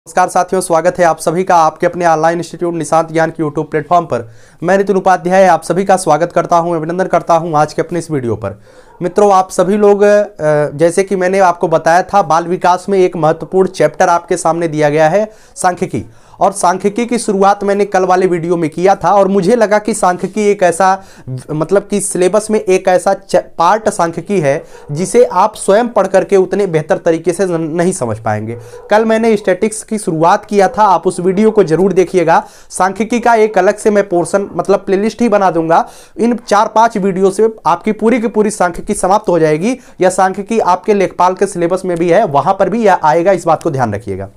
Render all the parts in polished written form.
नमस्कार साथियों, स्वागत है आप सभी का आपके अपने ऑनलाइन इंस्टीट्यूट निशांत ज्ञान के यूट्यूब प्लेटफॉर्म पर। मैं नितिन उपाध्याय आप सभी का स्वागत करता हूं, अभिनंदन करता हूं आज के अपने इस वीडियो पर। मित्रों, आप सभी लोग जैसे कि मैंने आपको बताया था, बाल विकास में एक महत्वपूर्ण चैप्टर आपके सामने दिया गया है, सांख्यिकी। और सांख्यिकी की शुरुआत मैंने कल वाले वीडियो में किया था और मुझे लगा कि सांख्यिकी एक ऐसा मतलब कि सिलेबस में एक ऐसा पार्ट सांख्यिकी है जिसे आप स्वयं पढ़ करके उतने बेहतर तरीके से नहीं समझ पाएंगे। कल मैंने स्टैटिक्स की शुरुआत किया था, आप उस वीडियो को जरूर देखिएगा। सांख्यिकी का एक अलग से मैं पोर्शन मतलब प्लेलिस्ट ही बना दूंगा। इन 4-5 वीडियो से आपकी पूरी की पूरी सांख्यिकी समाप्त हो जाएगी। यह सांख्यिकी आपके लेखपाल के सिलेबस में भी है, वहां पर भी यह आएगा, इस बात को ध्यान रखिएगा।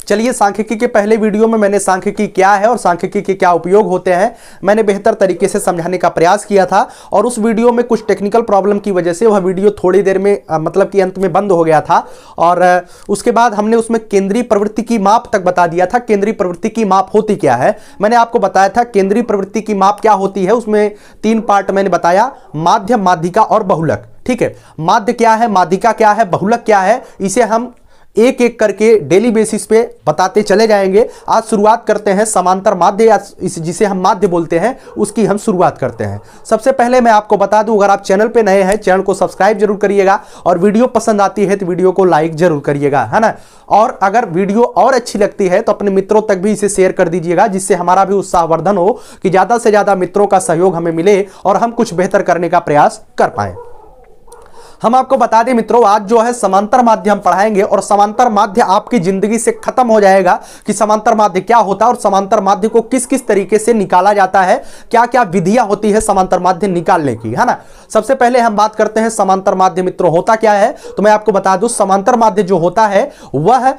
चलिए, सांख्यिकी के पहले वीडियो में मैंने सांख्यिकी क्या है और सांख्यिकी के क्या उपयोग होते हैं मैंने बेहतर तरीके से समझाने का प्रयास किया था। और उस वीडियो में कुछ टेक्निकल प्रॉब्लम की वजह से वह वीडियो थोड़ी देर में मतलब कि अंत में बंद हो गया था। और उसके बाद हमने उसमें केंद्रीय प्रवृत्ति की माप तक बता दिया था। केंद्रीय प्रवृत्ति की माप होती क्या है मैंने आपको बताया था। केंद्रीय प्रवृत्ति की माप क्या होती है, उसमें 3 पार्ट मैंने बताया, माध्य, माध्यिका और बहुलक। ठीक है, माध्य क्या है, माध्यिका क्या है, बहुलक क्या है, इसे हम एक एक करके डेली बेसिस पे बताते चले जाएंगे। आज शुरुआत करते हैं समांतर माध्य, या जिसे हम माध्य बोलते हैं, उसकी हम शुरुआत करते हैं। सबसे पहले मैं आपको बता दूं, अगर आप चैनल पे नए हैं, चैनल को सब्सक्राइब जरूर करिएगा और वीडियो पसंद आती है तो वीडियो को लाइक जरूर करिएगा, है ना। और अगर वीडियो और अच्छी लगती है तो अपने मित्रों तक भी इसे शेयर कर दीजिएगा, जिससे हमारा भी उत्साहवर्धन हो कि ज्यादा से ज्यादा मित्रों का सहयोग हमें मिले और हम कुछ बेहतर करने का प्रयास कर पाए। हम आपको बता दें मित्रों, आज जो है समांतर माध्य हम पढ़ाएंगे और समांतर माध्य आपकी जिंदगी से खत्म हो जाएगा कि समांतर माध्य क्या होता है और समांतर माध्य को किस किस तरीके से निकाला जाता है, क्या क्या विधियां होती है समांतर माध्य निकालने की, है ना। सबसे पहले हम बात करते हैं समांतर माध्य मित्रों होता क्या है। तो मैं आपको बता दूं, समांतर माध्य जो होता है वह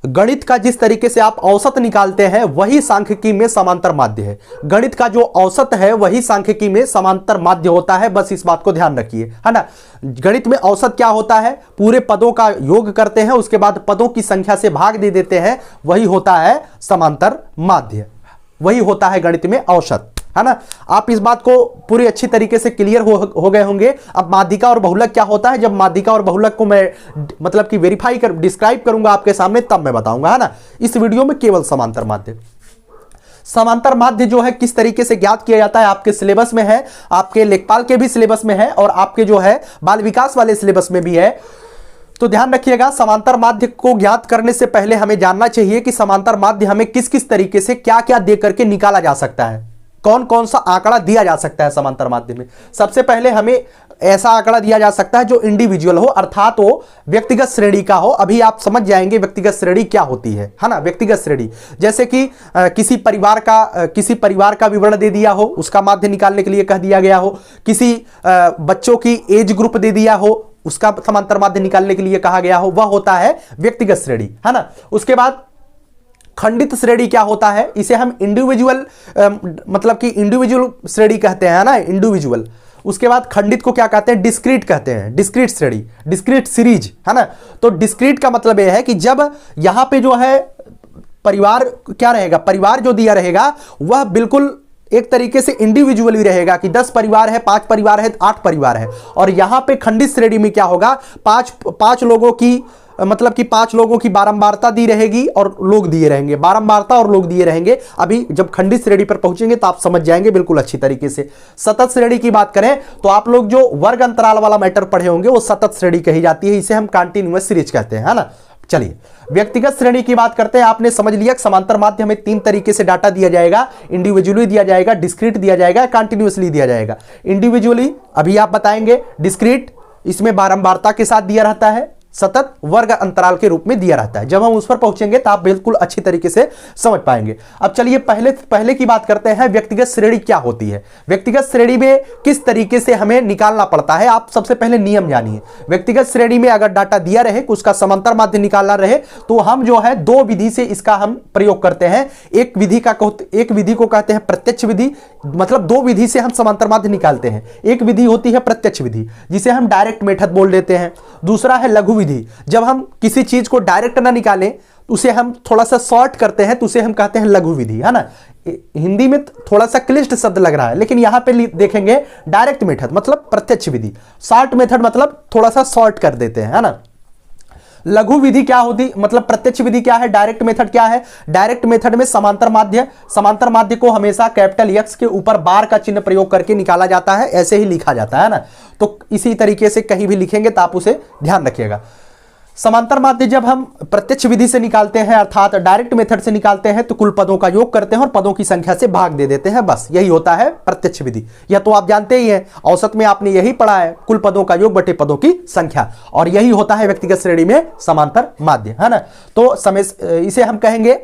गणित का जिस तरीके से आप औसत निकालते हैं वही सांख्यिकी में समांतर माध्य है। गणित का जो औसत है वही सांख्यिकी में समांतर माध्य होता है, बस इस बात को ध्यान रखिए, है ना। गणित में औसत क्या होता है, पूरे पदों का योग करते हैं, उसके बाद पदों की संख्या से भाग दे देते हैं, वही होता है समांतर माध्य, वही होता है गणित में औसत, है ना। आप इस बात को पूरी अच्छी तरीके से क्लियर हो गए होंगे। अब माध्यिका और बहुलक क्या होता है, जब माध्यिका और बहुलक को मैं मतलब कि वेरीफाई कर डिस्क्राइब करूंगा आपके सामने, तब मैं बताऊंगा, है ना। इस वीडियो में केवल समांतर माध्य। समांतर माध्य जो है किस तरीके से ज्ञात किया जाता है, आपके सिलेबस में है, आपके लेखपाल के भी सिलेबस में है और आपके जो है बाल विकास वाले सिलेबस में भी है। तो ध्यान रखिएगा, समांतर माध्य को ज्ञात करने से पहले हमें जानना चाहिए कि समांतर माध्य हमें किस किस तरीके से क्या क्या दे करके निकाला जा सकता है, कौन कौन सा आंकड़ा दिया जा सकता है समांतर माध्य में। सबसे पहले हमें ऐसा आंकड़ा दिया जा सकता है जो इंडिविजुअल हो, अर्थात वो व्यक्तिगत श्रेणी का हो। अभी आप समझ जाएंगे व्यक्तिगत श्रेणी क्या होती है ना। व्यक्तिगत श्रेणी जैसे कि किसी परिवार का विवरण दे दिया हो, उसका माध्य निकालने के लिए कह दिया गया हो, किसी बच्चों की एज ग्रुप दे दिया हो, उसका समांतर माध्य निकालने के लिए कहा गया हो, वह होता है व्यक्तिगत श्रेणी, है ना। उसके बाद खंडित श्रेणी क्या होता है, इसे हम इंडिविजुअल मतलब कि इंडिविजुअल श्रेणी कहते हैं ना, इंडिविजुअल। उसके बाद खंडित को क्या कहते हैं, डिस्क्रीट कहते हैं, डिस्क्रीट श्रेणी, डिस्क्रीट सीरीज, है ना। तो डिस्क्रीट का मतलब यह है कि जब यहां पे जो है परिवार क्या रहेगा, परिवार जो दिया रहेगा वह बिल्कुल एक तरीके से इंडिविजुअली रहेगा कि 10 परिवार है, 5 परिवार है, 8 परिवार है। और यहां पे खंडित श्रेणी में क्या होगा, 5 लोगों की मतलब कि 5 लोगों की बारंबारता दी रहेगी और लोग दिए रहेंगे, बारंबारता और लोग दिए रहेंगे। अभी जब खंडित श्रेणी पर पहुंचेंगे तो आप समझ जाएंगे बिल्कुल अच्छी तरीके से। सतत श्रेणी की बात करें तो आप लोग जो वर्ग अंतराल वाला मैटर पढ़े होंगे वो सतत श्रेणी कही जाती है, इसे हम कंटीन्यूअस सीरीज कहते हैं, है ना। चलिए, व्यक्तिगत श्रेणी की बात करते हैं। आपने समझ लिया समांतर माध्य हमें 3 तरीके से डाटा दिया जाएगा, इंडिविजुअली दिया जाएगा, डिस्क्रीट दिया जाएगा, कंटीन्यूअसली दिया जाएगा। इंडिविजुअली अभी आप बताएंगे, डिस्क्रीट इसमें बारंबारता के साथ दिया रहता है, सतत वर्ग अंतराल के रूप में दिया रहता है। जब हम उस पर पहुंचेंगे तो आप बिल्कुल अच्छी तरीके से समझ पाएंगे। अब चलिए पहले की बात करते हैं, व्यक्तिगत श्रेणी क्या होती है। व्यक्तिगत श्रेणी में किस तरीके से हमें निकालना पड़ता है, आप सबसे पहले नियम जानिए। व्यक्तिगत श्रेणी में अगर डाटा दिया रहे, उसका समांतर माध्य निकालना रहे, तो हम जो है 2 विधि से इसका हम प्रयोग करते हैं। एक विधि को कहते हैं प्रत्यक्ष विधि, मतलब 2 विधि से हम समांतर माध्य निकालते हैं। एक विधि होती है प्रत्यक्ष विधि, जिसे हम डायरेक्ट मेथड बोल देते हैं। दूसरा है लघु विधि, जब हम किसी चीज को डायरेक्ट ना निकालें उसे हम थोड़ा सा शॉर्ट करते हैं, तो उसे हम कहते हैं लघु विधि, है ना। हिंदी में थोड़ा सा क्लिष्ट शब्द लग रहा है, लेकिन यहां पे देखेंगे डायरेक्ट मेथड मतलब प्रत्यक्ष विधि, शॉर्ट मेथड मतलब थोड़ा सा शॉर्ट कर देते हैं, है ना। लघु विधि क्या होती, मतलब प्रत्यक्ष विधि क्या है, डायरेक्ट मेथड क्या है। डायरेक्ट मेथड में समांतर माध्य को हमेशा कैपिटल एक्स के ऊपर बार का चिन्ह प्रयोग करके निकाला जाता है, ऐसे ही लिखा जाता है ना। तो इसी तरीके से कहीं भी लिखेंगे तो आप उसे ध्यान रखिएगा। समांतर माध्य जब हम प्रत्यक्ष विधि से निकालते हैं अर्थात डायरेक्ट मेथड से निकालते हैं तो कुल पदों का योग करते हैं और पदों की संख्या से भाग दे देते हैं, बस यही होता है प्रत्यक्ष विधि। यह तो आप जानते ही हैं, औसत में आपने यही पढ़ा है, कुल पदों का योग बटे पदों की संख्या, और यही होता है व्यक्तिगत श्रेणी में समांतर माध्य, है ना। तो इसे हम कहेंगे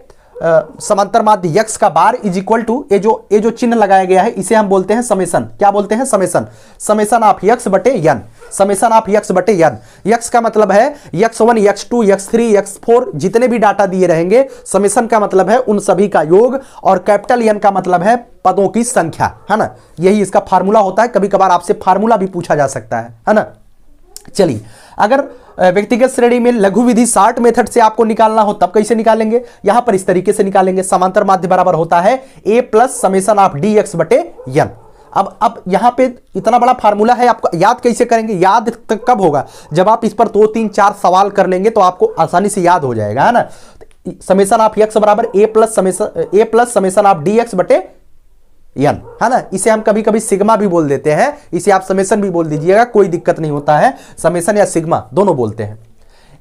समांतर माध्य यक्स का बार इज इक्वल टू ये जो चिन्ह लगाया गया है इसे हम बोलते हैं समेसन। क्या बोलते हैं, समेसन ऑफ यक्स बटे यन, समेसन ऑफ यक्स बटे यन। यक्स का मतलब है x1 x2 x3 x4 जितने भी डाटा दिए रहेंगे, समेसन का मतलब है उन सभी का योग, और कैपिटल एन का मतलब है पदों की संख्या, है ना। यही इसका फार्मूला होता है, कभी कभार आपसे फार्मूला भी पूछा जा सकता है ना। चलिए, अगर व्यक्तिगत श्रेणी में लघु विधि शार्ट मेथड से आपको निकालना हो तब कैसे निकालेंगे, यहां पर इस तरीके से निकालेंगे। समांतर माध्य बराबर होता है a plus summation of D X बटे एन। अब यहां पे इतना बड़ा फार्मूला है, आपको याद कैसे करेंगे, याद तक कब होगा जब आप इस पर 2 3 4 सवाल कर लेंगे तो आपको आसानी से याद हो जाएगा, है ना। समेसन ऑफ एक्स बराबर a plus summation of D X बटे एन, है ना। इसे हम कभी कभी सिग्मा भी बोल देते हैं, इसे आप समेसन भी बोल दीजिएगा, कोई दिक्कत नहीं होता है, समेसन या सिग्मा दोनों बोलते हैं।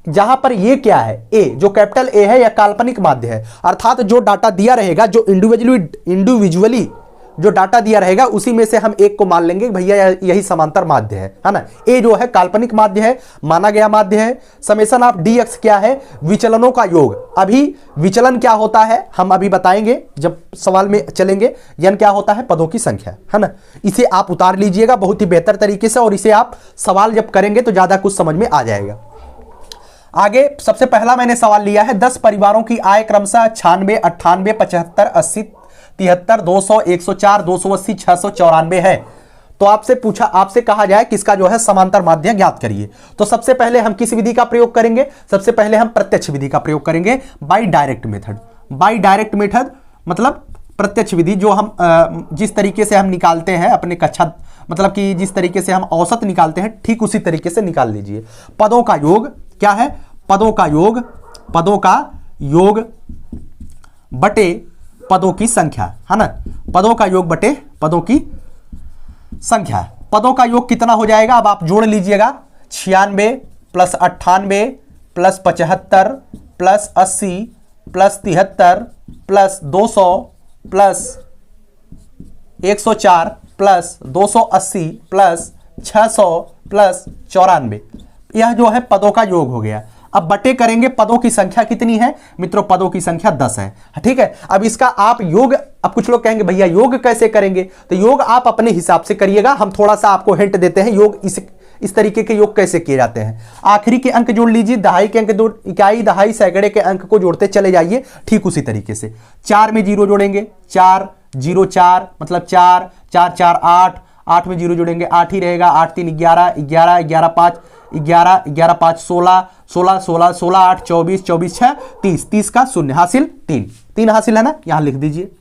जहां पर ये क्या है, ए जो कैपिटल ए है, यह काल्पनिक माध्य है, अर्थात जो डाटा दिया रहेगा, जो इंडिविजुअली जो डाटा दिया रहेगा उसी में से हम एक को मान लेंगे भैया यही समांतर माध्य है ना। ए जो है काल्पनिक माध्य है, माना गया माध्य है। समेसन ऑफ डी एक्स क्या है, विचलनों का योग। अभी विचलन क्या होता है हम अभी बताएंगे जब सवाल में चलेंगे। यन क्या होता है, पदों की संख्या, है ना। इसे आप उतार लीजिएगा बहुत ही बेहतर तरीके से, और इसे आप सवाल जब करेंगे तो ज्यादा कुछ समझ में आ जाएगा। आगे सबसे पहला मैंने सवाल लिया है, 10 परिवारों की आय क्रमशः 96, 98, 75, 80, 73, 200, 104, 280, 694 है। तो आपसे कहा जाए किसका जो है समांतर माध्य ज्ञात करिए। तो सबसे पहले हम किस विधि का प्रयोग करेंगे, सबसे पहले हम प्रत्यक्ष विधि का प्रयोग करेंगे, by direct method. By direct method मतलब प्रत्यक्ष विधि, जो हम जिस तरीके से हम निकालते हैं अपने कक्षा, मतलब कि जिस तरीके से हम औसत निकालते हैं ठीक उसी तरीके से निकाल लीजिए। पदों का योग क्या है, पदों का योग बटे पदों की संख्या, है ना। पदों का योग बटे पदों की संख्या। पदों का योग कितना हो जाएगा, अब आप जोड़ लीजिएगा। 96 plus 98 plus 75 plus 80 plus 73 plus 200 plus 104 plus 280 plus 600 plus 94, यह जो है पदों का योग हो गया। अब बटे करेंगे, पदों की संख्या कितनी है मित्रों, पदों की संख्या 10 है, ठीक है। अब इसका आप योग, अब कुछ लोग कहेंगे भैया योग कैसे करेंगे, तो योग आप अपने हिसाब से करिएगा, हम थोड़ा सा आपको हिंट देते हैं योग इस तरीके के योग कैसे किए जाते हैं। आखिरी के अंक जोड़ लीजिए, दहाई के अंक, इकाई, दहाई, सैकड़े के अंक को जोड़ते चले जाइए ठीक उसी तरीके से। 4 में 0 जोड़ेंगे, 4 0 4 मतलब 4 4 4 8, 8 में 0 जोड़ेंगे 8 ही रहेगा, 8 3 11 11 11 5 11 11 5 16 16 16 16 8 24 24 6 30 30 का शून्य हासिल, 3 हासिल है ना, यहां लिख दीजिए।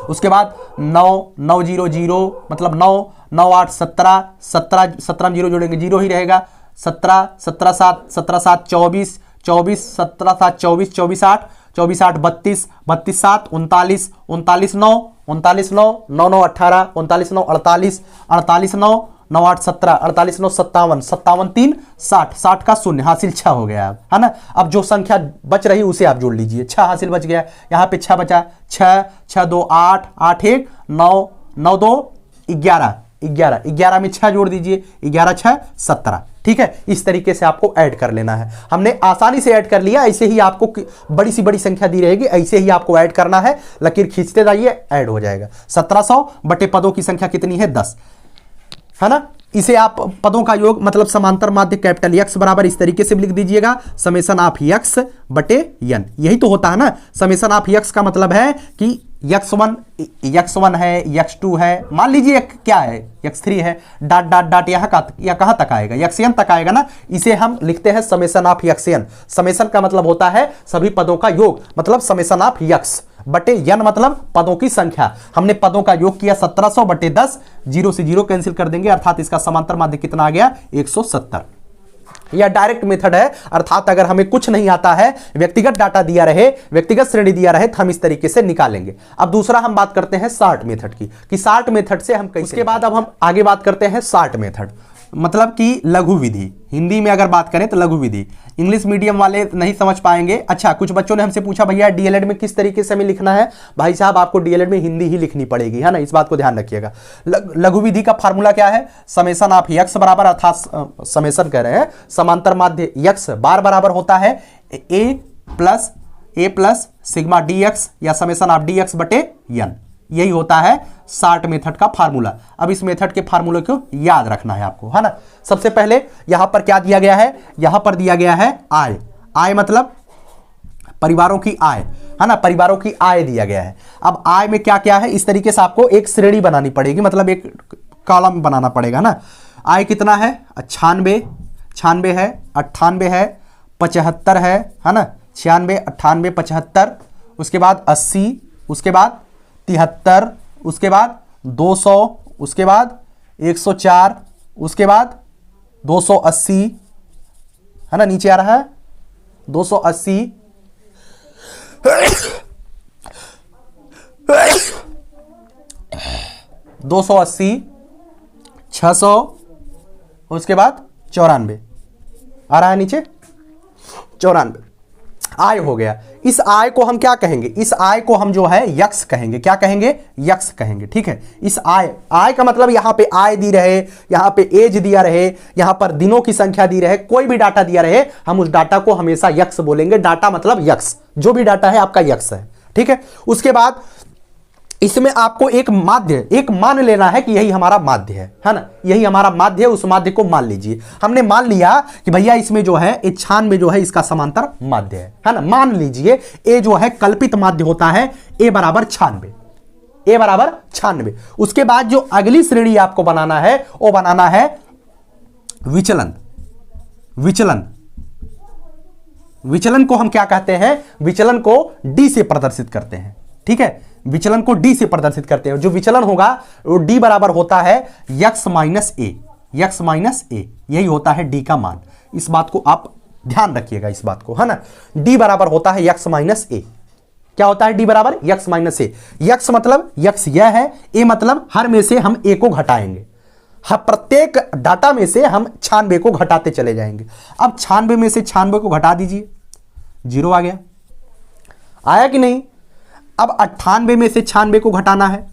उसके बाद 9 9 0 0 मतलब 9 9 8 17 17 17 में 0 जोड़ेंगे 0 ही रहेगा, 17 17 7 17 7 24 24 17 7 24 24 8 24 8 32 32 7 39 39 9 39 9 9 9 18 39 9 48 48 9 9 8 17 48 9 57 57 3 60 60 का शून्य हासिल 6 हो गया है ना। अब जो संख्या बच रही उसे आप जोड़ लीजिए, 6 हासिल बच गया, यहाँ पे 6 बचा, 6 6 2 8 8 1 9 9 2 11 11 11 में 6 जोड़ दीजिए, 11 6 17, ठीक है। इस तरीके से आपको ऐड कर लेना है, हमने आसानी से ऐड कर लिया। ऐसे ही आपको बड़ी सी बड़ी संख्या दी रहेगी, ऐसे ही आपको ऐड करना है, लकीर खींचते जाइए, ऐड हो जाएगा। 1700 बटे पदों की संख्या कितनी है, 10, है ना। इसे आप पदों का योग मतलब समांतर माध्य कैपिटल एक्स बराबर इस तरीके से भी लिख दीजिएगा, समेसन ऑफ एक्स बटे एन, यही तो होता है ना। समेसन ऑफ एक्स का मतलब है कि x1 है, x2 है, मान लीजिए क्या है, x3 है, डॉट डॉट डॉट यहाँ कहाँ तक आएगा, xn तक आएगा ना। इसे हम लिखते हैं समेसन ऑफ xn। समेसन का मतलब होता है सभी पदों का योग, मतलब समेसन ऑफ x बटे n मतलब पदों की संख्या। हमने पदों का योग किया 1700 बटे 10, 0 से 0 कैंसिल कर देंगे, अर्थात इसका समांतर माध्य कितना आ गया, 170। या डायरेक्ट मेथड है, अर्थात अगर हमें कुछ नहीं आता है, व्यक्तिगत डाटा दिया रहे, व्यक्तिगत श्रेणी दिया रहे, तो हम इस तरीके से निकालेंगे। अब दूसरा हम बात करते हैं सॉर्ट मेथड की, कि सॉर्ट मेथड से हम कैसे, उसके बाद अब हम आगे बात करते हैं सॉर्ट मेथड, मतलब कि लघु विधि। हिंदी में अगर बात करें तो लघु विधि, इंग्लिश मीडियम वाले नहीं समझ पाएंगे। अच्छा, कुछ बच्चों ने हमसे पूछा भैया डीएलएड में किस तरीके से हमें लिखना है। भाई साहब, आपको डीएलएड में हिंदी ही लिखनी पड़ेगी, है ना, इस बात को ध्यान रखिएगा। लघु विधि का फार्मूला क्या है, समेशन ऑफ यक्स बराबर, अर्थात समेशन कह रहे हैं, समांतर माध्य यक्स बार बराबर होता है ए प्लस सिग्मा डी एक्स, या समेशन ऑफ डी एक्स बटे एन। यही होता है सॉर्ट मेथड का फार्मूला। अब इस मेथड के फार्मूले को याद रखना है आपको, है ना। सबसे पहले यहां पर क्या दिया गया है, यहां पर दिया गया है आय। आय मतलब परिवारों की आय, है ना, परिवारों की आय दिया गया है। अब आय में क्या क्या है, इस तरीके से आपको एक श्रेणी बनानी पड़ेगी, मतलब एक कॉलम बनाना पड़ेगा ना। आय कितना है, 96 है, 98 है, 75 है ना, 96, 98, 75, उसके बाद 80, उसके बाद 73, उसके बाद 200, उसके बाद 104, उसके बाद 280, है ना, नीचे आ रहा है 280, 280, 600, उसके बाद 94 आ रहा है नीचे 94 आय हो गया। इस आय को हम क्या कहेंगे, इस आय को हम जो है यक्स कहेंगे। क्या कहेंगे, यक्स कहेंगे, ठीक है। इस आय का मतलब यहां पे आय दी रहे, यहां पे एज दिया रहे, यहां पर दिनों की संख्या दी रहे, कोई भी डाटा दिया रहे, हम उस डाटा को हमेशा यक्स बोलेंगे। डाटा मतलब यक्स, जो भी डाटा है आपका यक्स है, ठीक है। उसके बाद इसमें आपको एक माध्य, एक मान लेना है कि यही हमारा माध्य है ना, यही हमारा माध्य है। उस माध्य को मान लीजिए, हमने मान लिया कि भैया इसमें जो है 96 जो है इसका समांतर माध्य है ना। मान लीजिए ए जो है कल्पित माध्य होता है, ए बराबर 96। उसके बाद जो अगली श्रेणी आपको बनाना है वो बनाना है विचलन। विचलन को हम क्या कहते हैं, विचलन को डी से प्रदर्शित करते हैं, ठीक है। विचलन को डी से प्रदर्शित करते हैं। जो विचलन होगा वो डी बराबर होता है यक्स माइनस ए, यही होता है डी का मान। इस बात को आप ध्यान रखिएगा, इस बात को, है ना। डी बराबर होता है यक्स माइनस ए। क्या होता है डी बराबर यक्स माइनस ए। यक्स मतलब यक्स यह है, ए मतलब हर में से हम ए को घटाएंगे। प्रत्येक डाटा में से हम 96 को घटाते चले जाएंगे। अब 96 में से 96 को घटा दीजिए, 0 आ गया, आया कि नहीं। अब 98 में से 96 को घटाना है।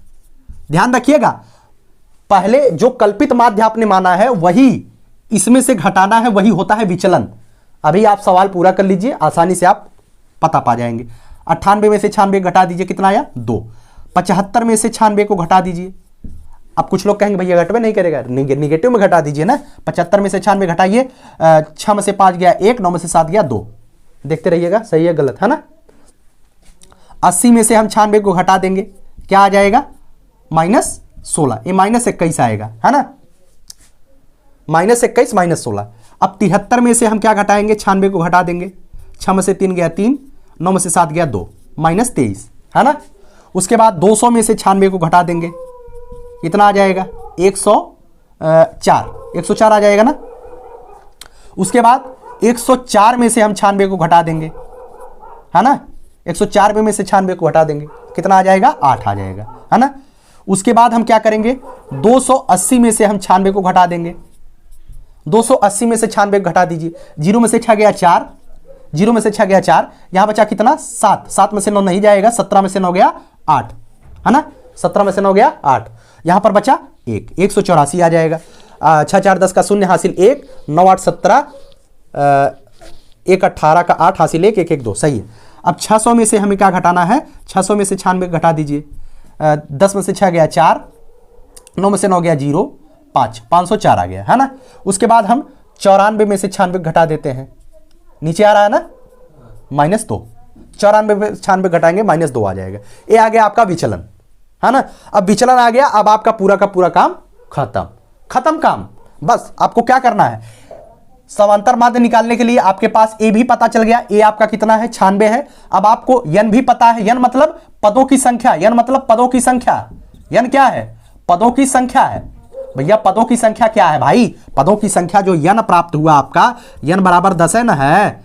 ध्यान रखिएगा, पहले जो कल्पित माध्य आपने माना है वही इसमें से घटाना है, वही होता है विचलन। अभी आप सवाल पूरा कर लीजिए, आसानी से आप पता पा जाएंगे। 98 में से 96 घटा दीजिए, कितना आया 2। 75 में से 96 को घटा दीजिए। अब कुछ लोग कहेंगे भैया घटवे नहीं करेगा, निगेटिव में घटा दीजिए ना। 75 में से 96 घटाइए, 6 में से 5 गया 1, 9 में से 7 गया 2। देखते रहिएगा सही है गलत, है ना। 80 में से हम 96 को घटा देंगे, क्या आ जाएगा -16। ये -21 आएगा, है ना, -21 -16। अब 73 में से हम क्या घटाएंगे, 96 को घटा देंगे। 6 में से 3 गया 3, 9 में से 7 गया 2, -23, है ना। उसके बाद 200 में से 96 को घटा देंगे, इतना आ जाएगा 104 आ जाएगा ना। उसके बाद 104 में से हम 96 को घटा देंगे, है ना। 104 में से 96 को घटा देंगे, कितना आ जाएगा 8 आ जाएगा, है ना। उसके बाद हम क्या करेंगे, 280 में से हम 96 को घटा देंगे। 280 में से 96 घटा दीजिए, 0 में से 6 गया 4, 0 में से 6 गया 4, यहां बचा कितना 7, 7 में से 9 नहीं जाएगा, 17 में से 9 गया 8, है ना। 17 में से 9 गया 8, यहां पर बचा 1, 184 आ जाएगा। 6 4 10 का 0 हासिल 1, 9 8 17, 1 18 का 8 हासिल 1, 1 1 2, सही है। अब 600 में से हमें क्या घटाना है, 600 में से 96 घटा दीजिए। 10 में से 6 गया 4, 9 में से 9 गया 0, 5, 504 आ गया, है ना। उसके बाद हम 94 में से 96 घटा देते हैं, नीचे आ रहा है ना -2। 94 में 96 घटाएंगे -2 आ जाएगा। ये आ गया आपका विचलन, है ना। अब विचलन आ गया, अब आपका पूरा का पूरा काम खत्म काम। बस आपको क्या करना है, समांतर माध्य निकालने के लिए आपके पास ए भी पता चल गया, ए आपका कितना है 96 है। अब आपको यन भी पता है, यन मतलब पदों की संख्या, यन मतलब पदों की संख्या। यन क्या है, पदों की संख्या है। भैया पदों की संख्या क्या है भाई, पदों की संख्या जो यन प्राप्त हुआ आपका, यन बराबर 10 है ना, है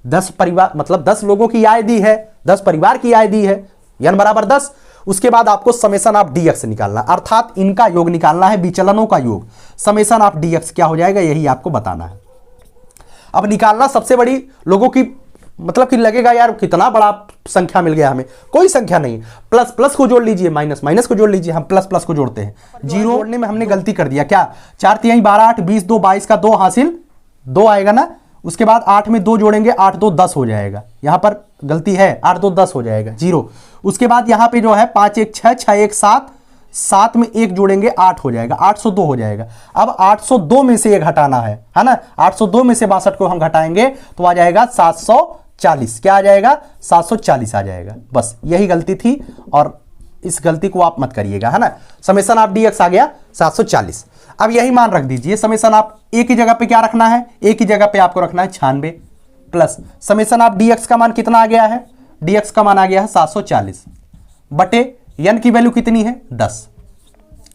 10 परिवार, मतलब 10 लोगों की आय दी है, 10 परिवार की आय दी है, यन बराबर 10। उसके बाद आपको समेशन ऑफ डीएक्स निकालना, अर्थात इनका योग निकालना है, विचलनों का योग। समेशन ऑफ डीएक्स क्या हो जाएगा, यही आपको बताना है। अब निकालना सबसे बड़ी लोगों की, मतलब कि लगेगा यार कितना बड़ा संख्या मिल गया हमें, कोई संख्या नहीं, प्लस प्लस को जोड़ लीजिए, माइनस माइनस को जोड़ लीजिए, हम प्लस प्लस को जोड़ते हैं। जीरो जोड़ने में हमने गलती कर दिया, क्या 4 तिहाई 12 8 20 2 22 का 2 हासिल 2 आएगा ना, उसके बाद 8 में 2 जोड़ेंगे 8 2 10 हो जाएगा, यहां पर गलती है, 8 2 10 हो जाएगा, जीरो। उसके बाद यहां पे जो है 5 1 6 6 1 7, 7 में 1 जोड़ेंगे 8 हो जाएगा, 802 हो जाएगा। अब 802 में से 1 हटाना है ना, 802 में से 62 को हम घटाएंगे तो आ जाएगा 740, क्या आ जाएगा 740 आ जाएगा। बस यही गलती थी और इस गलती को आप मत करिएगा, है ना। समेशन ऑफ डीएक्स आ गया 740। अब यही मान रख दीजिए, समेशन ऑफ ए की जगह पे क्या रखना है, ए की जगह पे आपको रखना है 96 प्लस समेशन ऑफ डीएक्स का मान कितना आ गया है, डीएक्स का मान आ गया है 740 बटे यन की वैल्यू कितनी है 10,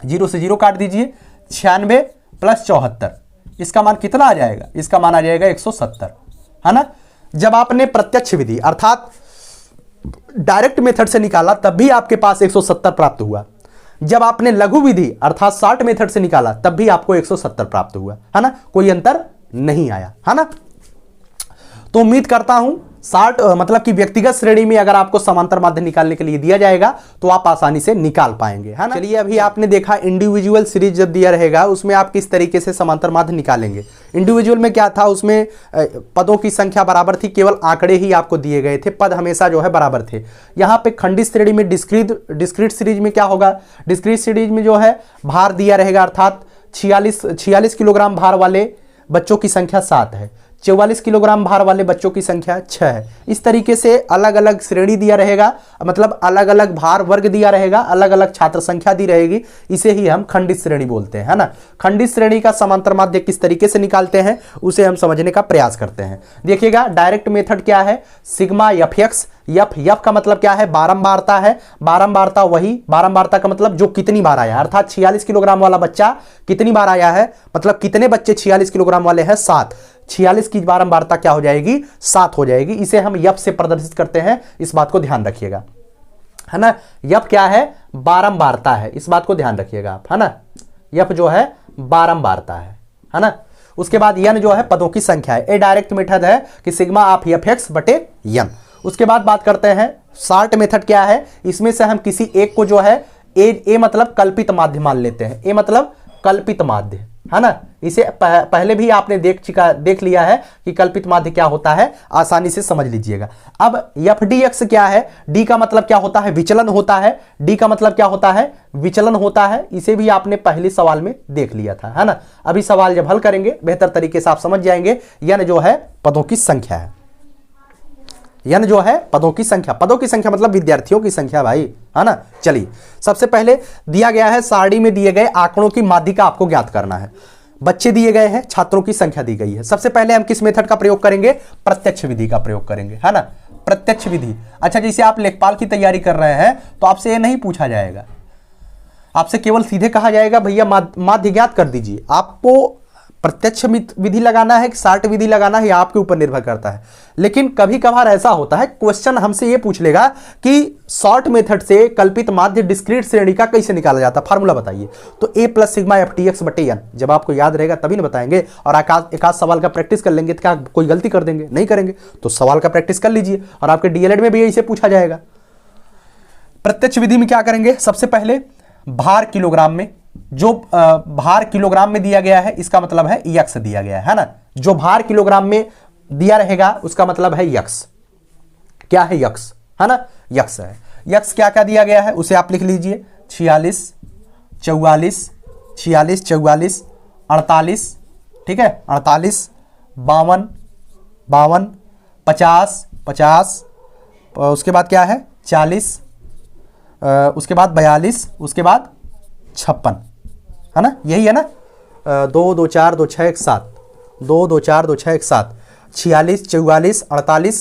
जीरो से जीरो काट दीजिए, 96 प्लस 74, इसका मान कितना आ जाएगा, इसका मान आ जाएगा 170, है ना। जब आपने प्रत्यक्ष विधि अर्थात डायरेक्ट मेथड से निकाला तब भी आपके पास 170 प्राप्त हुआ, जब आपने लघु विधि अर्थात शॉर्ट मेथड से निकाला तब भी आपको 170 प्राप्त हुआ, है ना, कोई अंतर नहीं आया, है ना। तो उम्मीद करता हूं शॉर्ट मतलब कि व्यक्तिगत श्रेणी में अगर आपको समांतर माध्य निकालने के लिए दिया जाएगा तो आप आसानी से निकाल पाएंगे, है ना। चलिए अभी आपने देखा इंडिविजुअल सीरीज जब दिया रहेगा उसमें आप किस तरीके से समांतर माध्य निकालेंगे। इंडिविजुअल में क्या था, उसमें पदों की संख्या बराबर थी, केवल आंकड़े ही आपको दिए गए थे, पद हमेशा जो है बराबर थे। यहाँ पे खंडित श्रेणी में डिस्क्रीट सीरीज में क्या होगा, डिस्क्रीट सीरीज में जो है भार दिया रहेगा, अर्थात 46 किलोग्राम भार वाले बच्चों की संख्या 7 है, 44 किलोग्राम भार वाले बच्चों की संख्या 6 है। इस तरीके से अलग अलग श्रेणी दिया रहेगा, मतलब अलग अलग भार वर्ग दिया रहेगा, अलग अलग छात्र संख्या दी रहेगी, इसे ही हम खंडित श्रेणी बोलते हैं, है ना। खंडित श्रेणी का समांतर माध्य किस तरीके से निकालते हैं उसे हम समझने का प्रयास करते हैं। देखिएगा डायरेक्ट मेथड क्या है, सिग्मा एफ एक्स, यफ का मतलब क्या है, बारंबारता है, बारंबारता वही, बारंबारता का मतलब जो कितनी बार आया, अर्थात 46 किलोग्राम वाला बच्चा कितनी बार आया है, मतलब कितने बच्चे 46 किलोग्राम वाले हैं, 7, 46 की बारंबारता क्या हो जाएगी 7 हो जाएगी, इसे हम यफ से प्रदर्शित करते हैं, इस बात को ध्यान रखिएगा, है ना। यफ क्या है, बारंबारता है, इस बात को ध्यान रखिएगा आप, है ना। यफ जो है बारंबारता है ना। उसके बाद यन जो है पदों की संख्या है, ए डायरेक्ट मेथड है कि सिग्मा ऑफ एफ एक्स बटे यन। उसके बाद बात करते हैं शॉर्ट मेथड क्या है, इसमें से हम किसी एक को जो है ए मतलब कल्पित माध्य मान लेते हैं, ए मतलब कल्पित माध्य, है ना। इसे पहले भी आपने देख लिया है कि कल्पित माध्य क्या होता है, आसानी से समझ लीजिएगा। अब एफ डी एक्स क्या है, डी का मतलब क्या होता है, विचलन होता है, डी का मतलब क्या होता है, विचलन होता है, इसे भी आपने पहले सवाल में देख लिया था, है ना। अभी सवाल जब हल करेंगे बेहतर तरीके से आप समझ जाएंगे। यन जो है पदों की संख्या है, यन जो है पदों की संख्या मतलब विद्यार्थियों की संख्या भाई, है ना। चलिए सबसे पहले दिया गया है सारणी में दिए गए आंकड़ों की माध्यिका आपको ज्ञात करना है, बच्चे दिए गए हैं, छात्रों की संख्या दी गई है। सबसे पहले हम किस मेथड का प्रयोग करेंगे, प्रत्यक्ष विधि का प्रयोग करेंगे, है ना, प्रत्यक्ष विधि। अच्छा जैसे आप लेखपाल की तैयारी कर रहे हैं तो आपसे यह नहीं पूछा जाएगा, आपसे केवल सीधे कहा जाएगा भैया माध्य ज्ञात कर दीजिए। आपको प्रत्यक्ष विधि लगाना है कि शॉर्ट विधि लगाना है, आपके ऊपर निर्भर करता है। लेकिन कभी कभार ऐसा होता है क्वेश्चन हमसे ये पूछ लेगा कि शॉर्ट मेथड से कल्पित माध्य डिस्क्रीट श्रेणी का कैसे निकाला जाता है, फार्मूला बताइए। तो A plus sigma F T X बटे एन, जब आपको याद रहेगा तभी ना बताएंगे। और एक आध सवाल का प्रैक्टिस कर लेंगे तो क्या कोई गलती कर देंगे, नहीं करेंगे। तो सवाल का प्रैक्टिस कर लीजिए और आपके डीएलएड में भी यही से पूछा जाएगा। प्रत्यक्ष विधि में क्या करेंगे, सबसे पहले भार किलोग्राम में, जो भार किलोग्राम में दिया गया है इसका मतलब है यक्स दिया गया है ना। जो भार किलोग्राम में दिया रहेगा उसका मतलब है यक्स, क्या है यक्स, है ना, यक्स है। यक्स क्या क्या दिया गया है उसे आप लिख लीजिए, 46 44 46 44 48, ठीक है, 48 52 52 50 50, उसके बाद क्या है 40, उसके बाद 42, उसके बाद 56, है ना, यही है ना। 2 2 4 2 6 1 7, 2 2 4 2 6 1 7, 46 44 48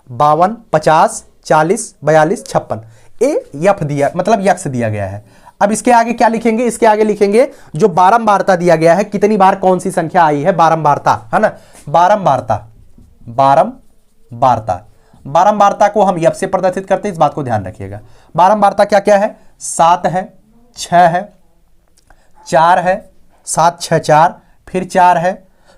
52 50 40 42 56, ए यफ दिया मतलब यक्स दिया गया है। अब इसके आगे क्या लिखेंगे, इसके आगे लिखेंगे जो बारंबारता दिया गया है, कितनी बार कौन सी संख्या आई है, बारंबारता, है ना, बारंबारता, बारंबारता, बारंबारता को हम यप से प्रदर्शित करते हैं, इस बात को ध्यान रखिएगा। बारंबारता क्या क्या है, 7 है, 6 है, 4 है, 7 6 4, फिर 4 है,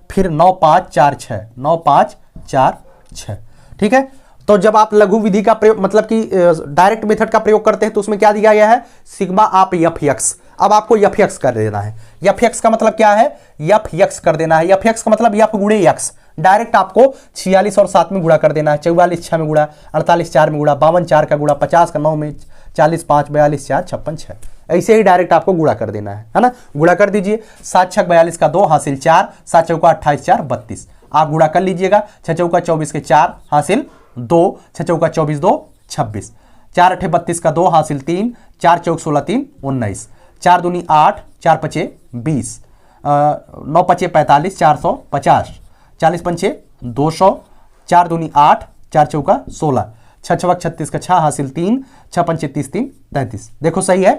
फिर 9 5 4 6, 9 5 4 6, ठीक है। तो जब आप लघु विधि का प्रयोग मतलब कि डायरेक्ट मेथड का प्रयोग करते हैं तो उसमें क्या दिया गया है, सिग्मा आप यफ यक्स। अब आपको यफ यक्स कर देना है। यफ यक्स का मतलब क्या है, यफ यक्स कर देना है। यफ यक्स का मतलब यफ गुणे यक्स, डायरेक्ट आपको 46 और 7 में गुणा कर देना है, 44 6 में गुणा, 48 4 में गुणा, 52 4 का गुणा, 50 का 9 में, 40 5 42 4 56 6, ऐसे ही डायरेक्ट आपको गुणा कर देना है ना। गुणा कर दीजिए, 7 6 42 का 2 हासिल 4, 7 चौका 28 4 32, आप गुणा कर लीजिएगा। 6 चौका 24 के 4 हासिल 2, 6 चौका 24 2 26, 4 8 32 का 2 हासिल 3, 4 चौक 16 3 19, 4 दूनी 8, 4 पचे 20, 9 पचे 45, 450, 40 पंचे 200, 4 दूनी 8, 4 चौका 16, 6 छवक 36 का 6 हासिल 3, 6 पंचे 30 3 33। देखो सही है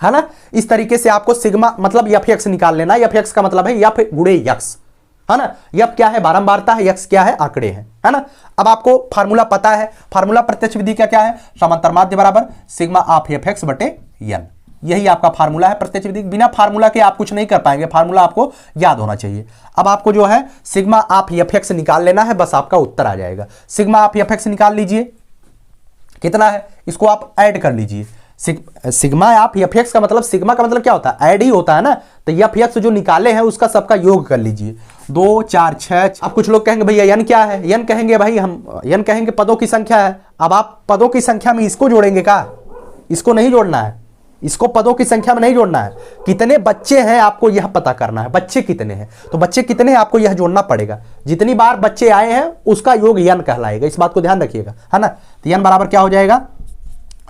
ना। इस तरीके से आपको सिग्मा मतलब यफ यक्स निकाल लेना। यफ यक्स का मतलब है यफ गुणे यक्स, है ना। यफ क्या है, बारंबारता है, यक्स क्या है, आंकड़े हैं, है ना। अब आपको फार्मूला पता है, फार्मूला प्रत्यक्ष विधि का क्या है, समांतर माध्य बराबर सिग्मा आप एफ एक्स बटे एन, यही आपका फार्मूला है प्रत्यक्ष विधि। बिना फार्मूला के आप कुछ नहीं कर पाएंगे, फार्मूला आपको याद होना चाहिए। अब आपको जो है सिग्मा आप एफ एक्स निकाल लेना है, बस आपका उत्तर आ जाएगा। सिग्मा आप एफ एक्स निकाल लीजिए, कितना है, इसको आप ऐड कर लीजिए। सिग्मा आप एफ एक्स का मतलब, सिग्मा का मतलब क्या होता है, ऐड ही होता है ना। तो एफ एक्स जो निकाले हैं उसका सबका योग कर लीजिए, 2 4 6। अब कुछ लोग कहेंगे भैया एन क्या है, एन कहेंगे भाई हम एन कहेंगे पदों की संख्या है। अब आप पदों की संख्या में इसको जोड़ेंगे का, इसको नहीं जोड़ना है, इसको पदों की संख्या में नहीं जोड़ना है। कितने बच्चे हैं आपको यह पता करना है, बच्चे कितने हैं, तो बच्चे कितने हैं आपको यह जोड़ना पड़ेगा। जितनी बार बच्चे आए हैं उसका योग एन कहलाएगा, इस बात को ध्यान रखिएगा, है ना। तो एन बराबर क्या हो जाएगा,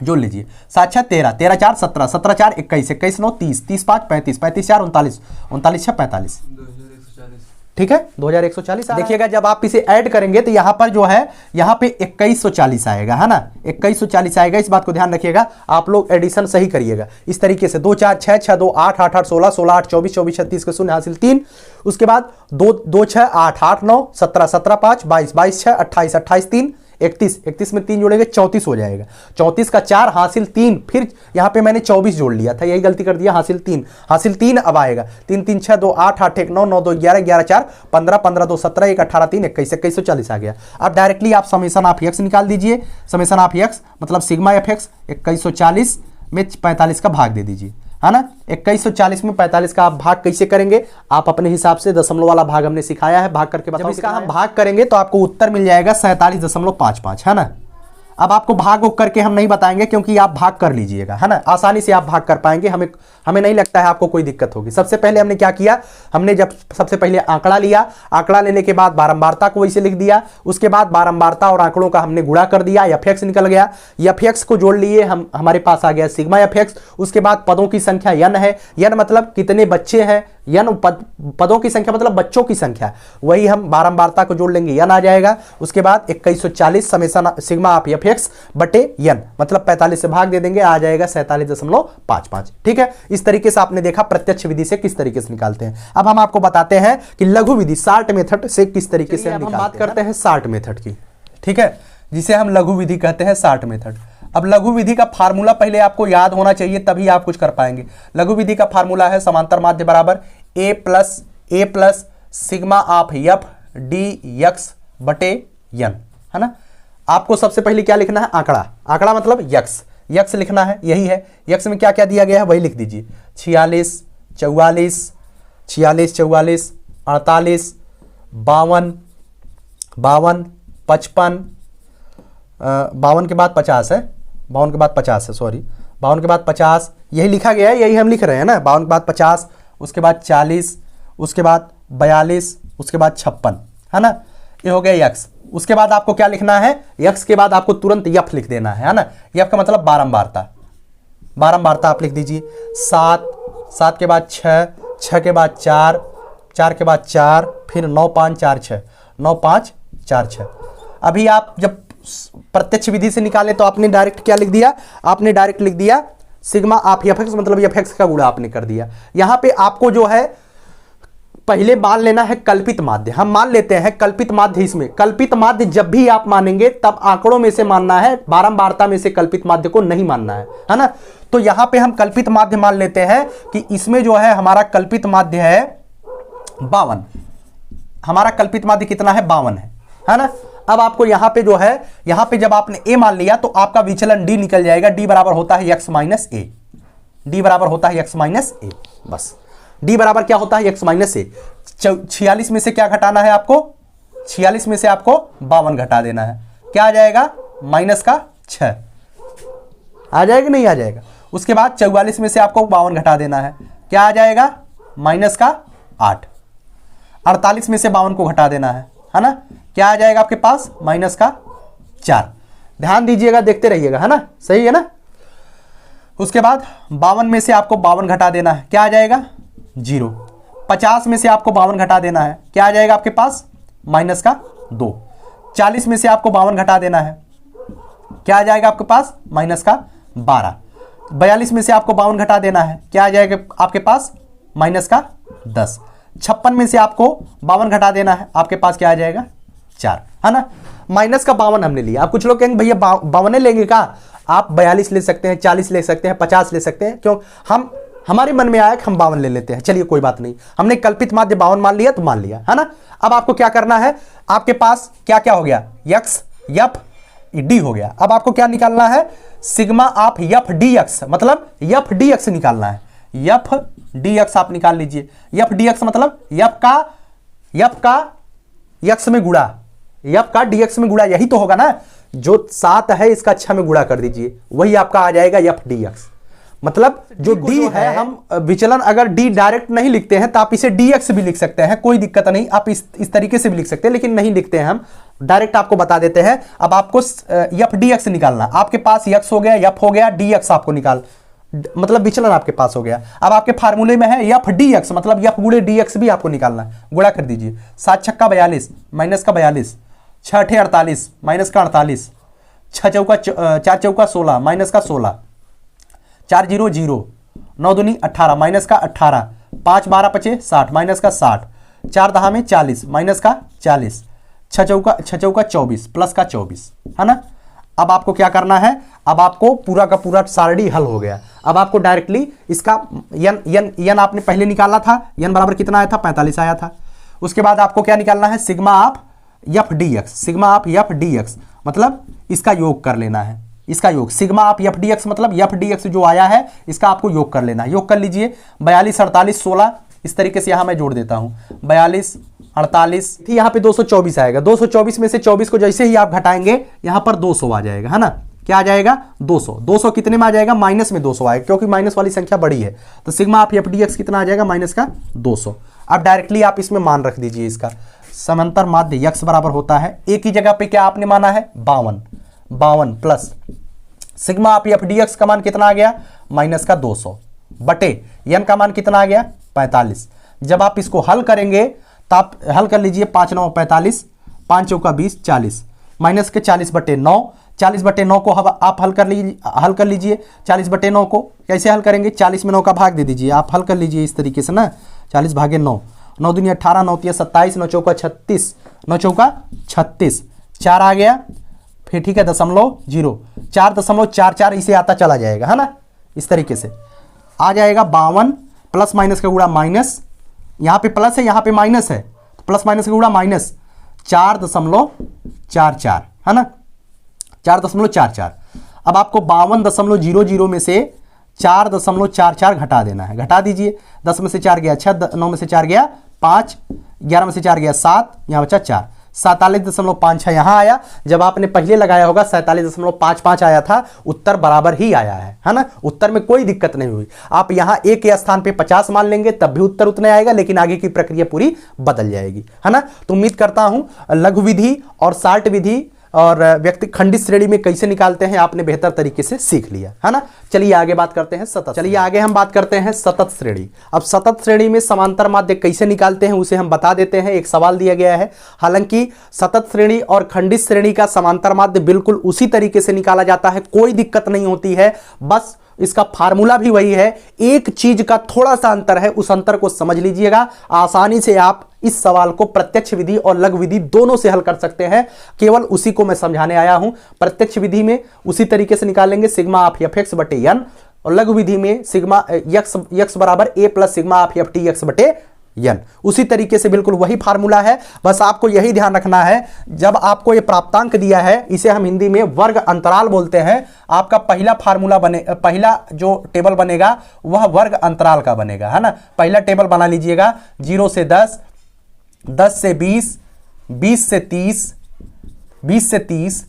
जोड़ लीजिए, 7 6 13, 13 4 17, 17 4 21, 21 9 30, 30 5 35, 35 4 39, 39 6 45, ठीक है, 2140। देखिएगा जब आप इसे ऐड करेंगे तो यहाँ पर जो है, यहाँ पे 2140 आएगा, है ना, 2140 आएगा। इस बात को ध्यान रखिएगा, आप लोग एडिशन सही करिएगा इस तरीके से। 2 4 6 6 2 8 8 8 16 16 8 24 24 36 के शून्य हासिल 3, उसके बाद 2 2 6 8 8 9 17 17 5 22 22 6 28 28 3 31, 31 में 3 जोड़ेंगे 34 हो जाएगा। 34 का 4 हासिल 3, फिर यहाँ पे मैंने 24 जोड़ लिया था, यही गलती कर दिया, हासिल 3, हासिल 3 अब आएगा। 3 3 6 2 8 8 1 9 9 2 11 11 4 15 15 2 17 1 18 3 21 2140 आ गया। अब डायरेक्टली आप समेशन ऑफ एक्स निकाल दीजिए। समेशन ऑफ एक्स मतलब सिग्मा एफ एक्स 2140 में 45 का भाग दे दीजिए, है ना। 2140 में 45 का आप भाग कैसे करेंगे, आप अपने हिसाब से दशमलव वाला भाग हमने सिखाया है, भाग करके बताओ। जब इसका हम भाग करेंगे तो आपको उत्तर मिल जाएगा 47.55, है ना। अब आपको भाग करके हम नहीं बताएंगे क्योंकि आप भाग कर लीजिएगा, है ना, आसानी से आप भाग कर पाएंगे। हमें नहीं लगता है आपको कोई दिक्कत होगी। सबसे पहले हमने क्या किया, हमने जब सबसे पहले आंकड़ा लिया, आंकड़ा लेने के बाद बारंबारता को वैसे लिख दिया, उसके बाद बारंबारता और आंकड़ों का हमने गुणा कर दिया, एफ एक्स निकल गया। एफ एक्स को जोड़ लिए, हमारे पास आ गया सिग्मा एफ एक्स। उसके बाद पदों की संख्या एन है, एन मतलब कितने बच्चे हैं, एन पदों की संख्या मतलब बच्चों की संख्या, वही हम बारंबारता को जोड़ लेंगे, एन आ जाएगा। उसके बाद 2140 समेशन सिग्मा आप एफ एक्स बटे एन मतलब 45 से भाग दे देंगे, आ जाएगा 47.55, ठीक है। इस तरीके से आपने देखा प्रत्यक्ष विधि से किस तरीके से निकालते हैं। अब हम आपको बताते हैं कि लघु विधि शार्ट मेथड से किस तरीके से हम बात करते हैं शार्ट मेथड की, ठीक है, जिसे हम लघु विधि कहते हैं, शार्ट मेथड। अब लघु विधि का फार्मूला पहले आपको याद होना चाहिए, तभी आप कुछ कर पाएंगे। लघु विधि का फार्मूला है समांतर माध्य बराबर A plus sigma of F D X बटे एन, है ना। आपको सबसे पहले क्या लिखना है, आंकड़ा, आंकड़ा मतलब यक्स, यक्स लिखना है, यही है। यक्स में क्या क्या दिया गया है वही लिख दीजिए, 46 44 46 44 48 52 52 55, 52 के बाद 50 है, 52 के बाद 50 है, सॉरी 52 के बाद 50, यही लिखा गया है, यही हम लिख रहे हैं ना। 52 के बाद 50, उसके बाद 40, उसके बाद 42, उसके बाद 56, है ना, ये हो गया यक्स। उसके बाद आपको क्या लिखना है, यक्स के बाद आपको तुरंत यफ लिख देना है ना। यफ का मतलब बारंबारता, बारंबारता आप लिख दीजिए। 7 7 के बाद 6, 6 के बाद 4, 4 के बाद 4, फिर 9 5 4 6, 9 5 4 6। अभी आप जब प्रत्यक्ष विधि से निकाले तो आपने डायरेक्ट क्या लिख दिया, आपने डायरेक्ट लिख दिया सिग्मा आप एफ एक्स मतलब एफ एक्स का गुणा आपने कर दिया। यहां पे आपको जो है पहले मान लेना है कल्पित माध्य। हम मान लेते हैं कल्पित माध्य। इसमें कल्पित माध्य जब भी आप मानेंगे तब आंकड़ों में से मानना है, बारंबारता में से कल्पित माध्य को नहीं मानना है ना। तो यहां पे हम कल्पित माध्य मान लेते हैं कि इसमें जो है हमारा कल्पित माध्य है 52। हमारा कल्पित माध्य कितना है? 52 है ना। अब आपको यहां पे जो है, यहां पे जब आपने ए मान लिया तो आपका विचलन डी निकल जाएगा। डी बराबर होता है एक्स माइनस ए। डी बराबर होता है एक्स माइनस ए। बस डी बराबर क्या होता है? एक्स माइनस ए। 46 में से क्या घटाना है आपको? 46 में से आपको 52 घटा देना है। क्या आ जाएगा? माइनस का 6 आ जाएगा, नहीं आ जाएगा? उसके बाद 44 में से आपको 52 घटा देना है। क्या आ जाएगा? माइनस का 8। 48 में से 52 को घटा देना है ना। क्या आ जाएगा आपके पास? माइनस का 4। ध्यान दीजिएगा, देखते रहिएगा, है ना, सही है ना। उसके बाद 52 में से आपको 52 घटा देना है। क्या आ जाएगा? 0। 50 में से आपको 52 घटा देना है। क्या आ जाएगा आपके पास? माइनस का 2। 40 में से आपको 52 घटा देना है। क्या आ जाएगा आपके पास? माइनस का 12। 42 में से आपको 52 घटा देना है। क्या आ जाएगा आपके पास? माइनस का 10। 56 में से आपको 52 घटा देना है। आपके पास क्या आ जाएगा? 4, है ना। माइनस का 52 हमने लिया। अब कुछ लोग कहेंगे भैया 52 लेंगे का? आप 42 ले सकते हैं, 40 ले सकते हैं, 50 ले सकते हैं। क्यों? हमारे मन में आया कि हम 52 ले लेते हैं। चलिए कोई बात नहीं, हमने कल्पित माध्य 52 मान लिया तो मान लिया, है ना। अब आपको क्या करना है? आपके पास क्या क्या हो गया? एक्स एफ डी हो गया। अब आपको क्या निकालना है? सिग्मा आप एफ डी एक्स, मतलब एफ डी एक्स निकालना है। एफ डी एक्स आप निकाल लीजिए। एफ डी एक्स मतलब एफ का एक्स में गुणा, एफ का डी एक्स में गुणा, यही तो होगा ना। जो 7 है इसका 6 में गुणा कर दीजिए, वही आपका आ जाएगा एफ डी एक्स। मतलब जो डी है, हम विचलन अगर डी डायरेक्ट नहीं लिखते हैं तो आप इसे dx भी लिख सकते हैं, कोई दिक्कत नहीं। आप इस तरीके से भी लिख सकते हैं, लेकिन नहीं लिखते हैं हम, डायरेक्ट आपको बता देते हैं। अब आपको एफ dx निकालना। आपके पास x हो गया, एफ हो गया, dx आपको निकाल, मतलब विचलन आपके पास हो गया। अब आपके फार्मूले में है एफ dx, मतलब एफ गुणे dx भी आपको निकालना है। गुणा कर दीजिए। 7 छक्का 42 माइनस का 42, 6 अठे 48 माइनस का 48, 4 चौका 16 माइनस का 16, 4 0 0, 9 दूनी 18 माइनस का 18, 5 12 पचे 60 माइनस का 60, 4 दहा में 40 माइनस का 40, 6 चौका 24 प्लस का 24, है ना। अब आपको क्या करना है? अब आपको पूरा का पूरा सारणी हल हो गया। अब आपको डायरेक्टली इसका यन आपने पहले निकाला था। यन बराबर कितना आया था? 45 आया था। उसके बाद आपको क्या निकालना है? सिग्मा आप एफ डी एक्स। सिग्मा आप एफ डी एक्स मतलब इसका योग कर लेना है। इसका योग सिग्मा आप एफ डी एक्स मतलब एफ डी एक्स जो आया है इसका आपको योग कर लेना है। योग कर लीजिए। 42 48 16 इस तरीके से यहां मैं जोड़ देता हूं। 42 48 यहां पे 224 आएगा। 224 में से 24 को जैसे ही आप घटाएंगे यहां पर 200 आ जाएगा, है ना। क्या आ जाएगा? 200। 200 कितने में आ जाएगा? माइनस में 200 आएगा, क्योंकि माइनस वाली संख्या बड़ी है। तो सिग्मा आप एफ डी एक्स कितना आ जाएगा? माइनस का 200। अब डायरेक्टली आप इसमें मान रख दीजिए। इसका समांतर माध्य x बराबर होता है, एक ही जगह पे क्या आपने माना है? 52 प्लस सिग्मा आप एफ डी एक्स का मान कितना आ गया? माइनस का 200 बटे यन का मान कितना आ गया? 45। जब आप इसको हल करेंगे तो आप हल कर लीजिए। 5 9 45, 5 चौका 20 40 माइनस के 40 बटे 9। 40 बटे 9 को आप हल कर लीजिए। 40 बटे 9 को कैसे हल करेंगे? 40 में 9 का भाग दे दीजिए। आप हल कर लीजिए इस तरीके से ना। 40 भागे 9, 9 दूनी 18, 9 तिया 27, 9 चौका 36, 9 चौका 36, 4 आ गया। फिर ठीक है 0.0, 4.44 इसे आता चला जाएगा, है ना। इस तरीके से आ जाएगा 52 प्लस माइनस का गुणा माइनस, यहां पे प्लस है यहां पे माइनस है, तो प्लस माइनस का गुणा माइनस 4.44, है ना। 4.44। अब आपको 52.00 में से 4.44 घटा देना है। घटा दीजिए। 10 में से 4 गया 6, 9 में से 4 गया 5, 11 में से 4 गया 7, यहां बचा 4। 47.56 यहां आया। जब आपने पहले लगाया होगा 47.55 आया था, उत्तर बराबर ही आया है ना। उत्तर में कोई दिक्कत नहीं हुई। आप यहां एक के स्थान पे 50 मान लेंगे तब भी उत्तर उतने आएगा, लेकिन आगे की प्रक्रिया पूरी बदल जाएगी, है ना। तो उम्मीद करता हूं लघु विधि और शार्ट विधि और व्यक्ति खंडित श्रेणी में कैसे निकालते हैं आपने बेहतर तरीके से सीख लिया, है ना। चलिए आगे बात करते हैं सतत। चलिए आगे हम बात करते हैं सतत श्रेणी। अब सतत श्रेणी में समांतर माध्य कैसे निकालते हैं उसे हम बता देते हैं। एक सवाल दिया गया है। हालांकि सतत श्रेणी और खंडित श्रेणी का समांतर माध्य बिल्कुल उसी तरीके से निकाला जाता है, कोई दिक्कत नहीं होती है। बस इसका फार्मूला भी वही है, एक चीज का थोड़ा सा अंतर है, उस अंतर को समझ लीजिएगा। आसानी से आप इस सवाल को प्रत्यक्ष विधि और लघु विधि दोनों से हल कर सकते हैं, केवल उसी को मैं समझाने आया हूं। प्रत्यक्ष विधि में उसी तरीके से निकालेंगे सिग्मा ऑफ एफ एक्स बटे एन, और लघु विधि में सिग्मा यक्स बराबर A plus sigma of F T X बटे एन। उसी तरीके से बिल्कुल वही फार्मूला है, बस आपको यही ध्यान रखना है, जब आपको ये प्राप्तांक दिया है, इसे हम हिंदी में वर्ग अंतराल बोलते हैं। आपका पहला फार्मूला पहला जो टेबल बनेगा वह वर्ग अंतराल का बनेगा, है ना। पहला टेबल बना लीजिएगा 0 से 10, 10 से 20, 20 से 30, 20 से 30,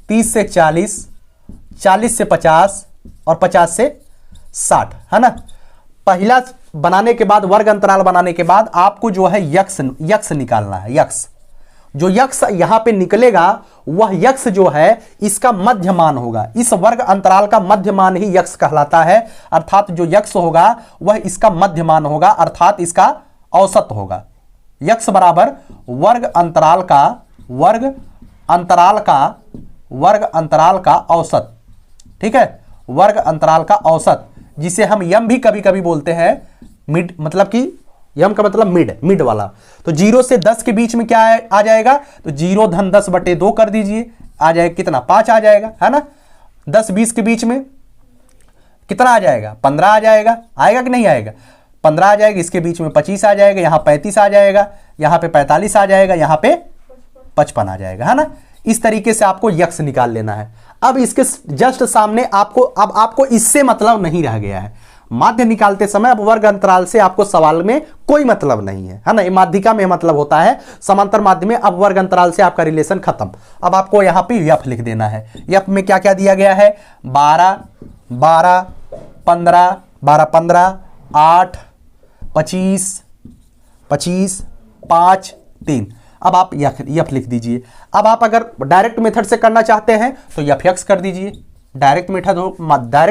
30 से 40, 40 से 50 और 50 से 60, है ना। पहला बनाने के बाद, वर्ग अंतराल बनाने के बाद आपको जो है यक्स निकालना है। यक्स, जो यक्स यहां पे निकलेगा वह यक्स जो है इसका मध्य मान होगा। इस वर्ग अंतराल का मध्य मान ही यक्स कहलाता है, अर्थात जो यक्स होगा वह इसका मध्य मान होगा, अर्थात इसका औसत होगा। यक्स बराबर वर्ग अंतराल का औसत, ठीक है, वर्ग अंतराल का औसत, जिसे हम यम भी कभी कभी बोलते हैं, मिड, मतलब कि यम का मतलब मिड वाला। तो 0 से 10 के बीच में क्या आ जाएगा, तो 0 धन 10 बटे 2 कर दीजिए, आ जाएगा कितना, 5 आ जाएगा, है ना। 10-20 के बीच में कितना आ जाएगा, 15 आ जाएगा, आएगा कि नहीं आएगा, 15 आ जाएगा। इसके बीच में 25 आ जाएगा, यहां 35 आ जाएगा, यहां पे 45 आ जाएगा, यहां पे 55 आ जाएगा, है ना। इस तरीके से आपको यक्स निकाल लेना है। अब इसके जस्ट सामने आपको इससे मतलब नहीं रह गया है। माध्य निकालते समय अब वर्ग अंतराल से आपको सवाल में कोई मतलब नहीं है ना। माध्यिका में मतलब होता है, समांतर माध्य में अब वर्ग अंतराल से आपका रिलेशन खत्म। अब आपको यहां पे एफ लिख देना है। एफ में क्या क्या दिया गया है, 12, 12, 15, 12, 15, 8, 25, 25, 5, 3। अब आप यफ लिख दीजिए। अब आप अगर डायरेक्ट मेथड से करना चाहते हैं तो यफ एक्स कर दीजिए, डायरेक्ट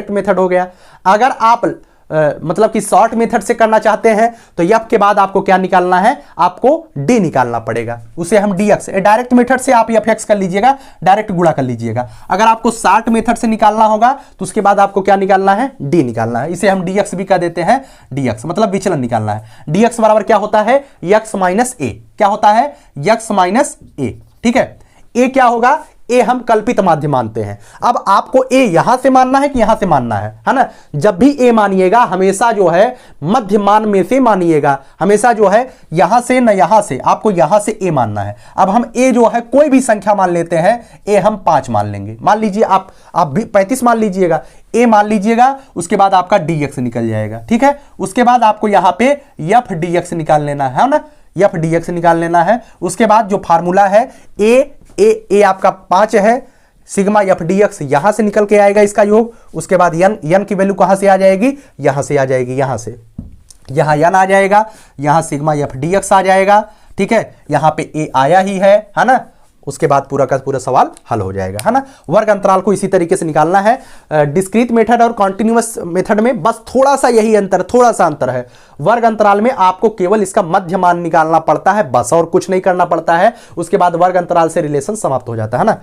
मेथड हो गया। अगर आप मतलब कि शॉर्ट मेथड से करना चाहते हैं तो यफ के बाद आपको क्या निकालना है, आपको डी निकालना पड़ेगा, उसे हम डी एक्स। डायरेक्ट मेथड से आप यफ एक्स कर लीजिएगा, डायरेक्ट गुणा कर लीजिएगा। अगर आपको शॉर्ट मेथड से निकालना होगा तो उसके बाद आपको क्या निकालना है, डी निकालना है। इसे हम डी एक्स भी कह देते हैं, डी एक्स मतलब विचलन निकालना है। डी एक्स बराबर क्या होता है, एक्स माइनस ए। क्या होता है, एक्स माइनस ए, ठीक है। ए क्या होगा, ए हम कल्पित माध्य मानते हैं। अब आपको ए यहां से मानना है कि यहां से मानना है ना। जब भी ए मानिएगा हमेशा जो है मध्य मान में से मानिएगा, हमेशा जो है यहां से न यहां से, आपको यहां से ए मानना है। अब हम ए जो है कोई भी संख्या मान लेते हैं, ए हम 5 मान लेंगे। मान लीजिए आप भी 35 मान लीजिएगा, ए मान लीजिएगा, उसके बाद आपका डी एक्स निकल जाएगा, ठीक है। उसके बाद आपको यहां पे एफ डी एक्स निकाल लेना है ना, एफ डी एक्स निकाल लेना है। उसके बाद जो फार्मूला है ए आपका 5 है, सिग्मा एफ डी एक्स यहां से निकल के आएगा इसका योग। उसके बाद यन की वैल्यू कहां से आ जाएगी, यहां से आ जाएगी, यहां से, यहां यन आ जाएगा, यहां सिग्मा एफ डी एक्स आ जाएगा, ठीक है। यहां पे ए आया ही है ना। उसके बाद पूरा का पूरा सवाल हल हो जाएगा, है ना। वर्ग अंतराल को इसी तरीके से निकालना है। डिस्क्रीट मेथड और कॉन्टिन्यूअस मेथड में बस थोड़ा सा यही अंतर, थोड़ा सा अंतर है। वर्ग अंतराल में आपको केवल इसका मध्य मान निकालना पड़ता है, बस, और कुछ नहीं करना पड़ता है। उसके बाद वर्ग अंतराल से रिलेशन समाप्त हो जाता है ना।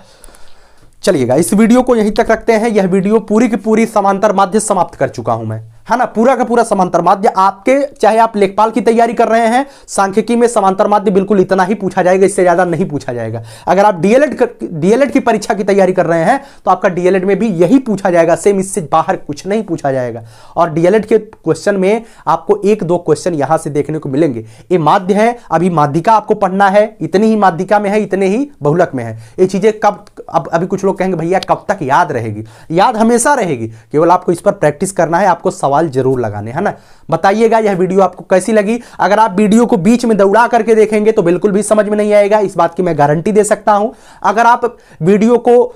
चलिएगा, इस वीडियो को यहीं तक रखते हैं। यह वीडियो पूरी की पूरी समांतर माध्य समाप्त कर चुका हूं मैं, है ना। पूरा का पूरा समांतर माध्य आपके, चाहे आप लेखपाल की तैयारी कर रहे हैं, सांख्यिकी में समांतर माध्य बिल्कुल इतना ही पूछा जाएगा, इससे ज्यादा नहीं पूछा जाएगा। अगर आप डीएलएड की परीक्षा की तैयारी कर रहे हैं तो आपका डीएलएड में भी यही पूछा जाएगा, सेम, इससे बाहर कुछ नहीं पूछा जाएगा। और डीएलएड के क्वेश्चन में आपको 1-2 क्वेश्चन यहां से देखने को मिलेंगे। ये माध्य है, अभी माध्यिका आपको पढ़ना है, इतनी ही माध्यिका में है, इतने ही बहुलक में है। ये चीजें कब, अब अभी कुछ लोग कहेंगे भैया कब तक याद रहेगी, याद हमेशा रहेगी, केवल आपको इस पर प्रैक्टिस करना है, आपको सवाल जरूर लगाने, है ना। बताइएगा यह वीडियो आपको कैसी लगी। अगर आप वीडियो को बीच में दौड़ा करके देखेंगे तो बिल्कुल भी समझ में नहीं आएगा, इस बात की मैं गारंटी दे सकता हूं। अगर आप वीडियो को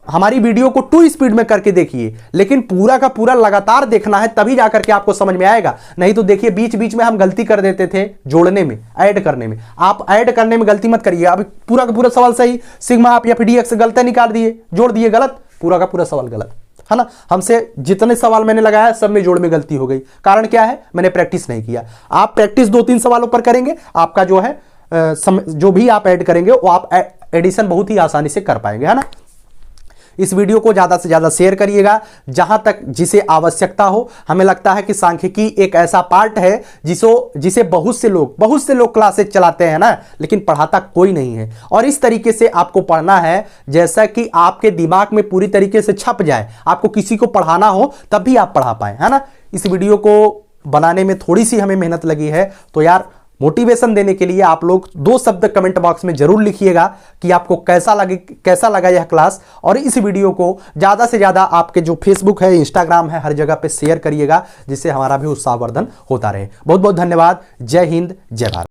हमारी वीडियो को 2 स्पीड में करके देखिए, लेकिन पूरा का पूरा लगातार देखना है, तभी जाकर के आपको समझ में आएगा। नहीं तो देखिए बीच बीच में हम गलती कर देते थे जोड़ने में, ऐड करने में। आप ऐड करने में गलती मत करिए। अभी पूरा का पूरा सवाल सही, सिग्मा आप एफ डी एक्स गलत निकाल दिए, जोड़ दिए गलत, पूरा का पूरा सवाल गलत, है ना। हमसे जितने सवाल मैंने लगाया सब में जोड़ में गलती हो गई। कारण क्या है, मैंने प्रैक्टिस नहीं किया। आप प्रैक्टिस 2-3 सवालों पर करेंगे, आपका जो है जो भी आप ऐड करेंगे वो आप एडिशन बहुत ही आसानी से कर पाएंगे, है ना। इस वीडियो को ज़्यादा से ज़्यादा शेयर करिएगा जहां तक जिसे आवश्यकता हो। हमें लगता है कि सांख्यिकी एक ऐसा पार्ट है जिसे बहुत से लोग क्लासेज चलाते हैं ना, लेकिन पढ़ाता कोई नहीं है। और इस तरीके से आपको पढ़ना है जैसा कि आपके दिमाग में पूरी तरीके से छप जाए। आपको किसी को पढ़ाना हो तब भी आप पढ़ा पाए, है ना। इस वीडियो को बनाने में थोड़ी सी हमें मेहनत लगी है, तो यार मोटिवेशन देने के लिए आप लोग 2 शब्द कमेंट बॉक्स में जरूर लिखिएगा कि आपको कैसा लगा यह क्लास। और इस वीडियो को ज़्यादा से ज़्यादा आपके जो फेसबुक है, इंस्टाग्राम है, हर जगह पे शेयर करिएगा, जिससे हमारा भी उत्साहवर्धन होता रहे। बहुत बहुत धन्यवाद। जय हिंद, जय भारत।